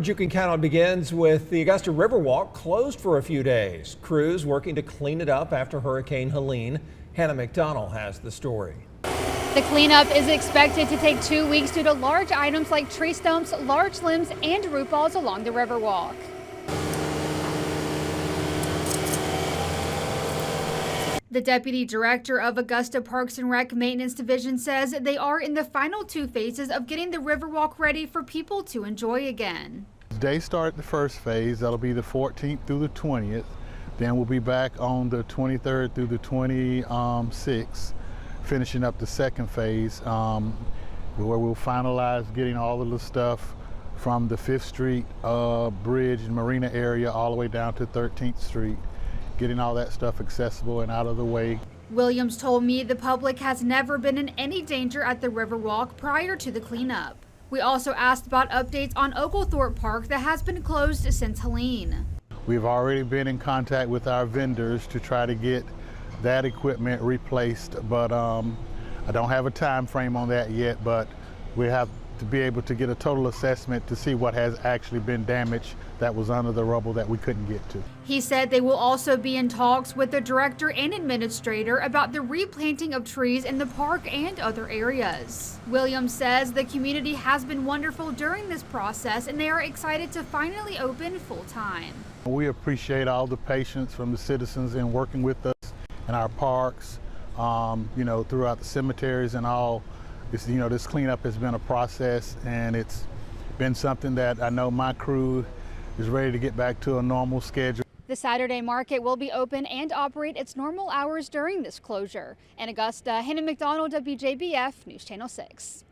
You can count on begins with the Augusta Riverwalk closed for a few days. Crews working to clean it up after Hurricane Helene. Hannah McDonald has the story. The cleanup is expected to take 2 weeks due to large items like tree stumps, large limbs, and root balls along the Riverwalk. The deputy director of Augusta Parks and Rec Maintenance Division says they are in the final 2 phases of getting the Riverwalk ready for people to enjoy again. They start the first phase, that'll be the 14th through the 20th. Then we'll be back on the 23rd through the 26th, finishing up the second phase, where we'll finalize getting all of the stuff from the 5th Street Bridge and Marina area all the way down to 13th Street. Getting all that stuff accessible and out of the way. Williams told me the public has never been in any danger at the Riverwalk prior to the cleanup. We also asked about updates on Oglethorpe Park that has been closed since Helene. We've already been in contact with our vendors to try to get that equipment replaced, but I don't have a time frame on that yet, but we have to be able to get a total assessment to see what has actually been damaged that was under the rubble that we couldn't get to. He said they will also be in talks with the director and administrator about the replanting of trees in the park and other areas. Williams says the community has been wonderful during this process and they are excited to finally open full time. We appreciate all the patience from the citizens in working with us in our parks, throughout the cemeteries and all. This cleanup has been a process, and it's been something that I know my crew is ready to get back to a normal schedule. The Saturday market will be open and operate its normal hours during this closure. In Augusta, Hannah McDonald, WJBF News Channel 6.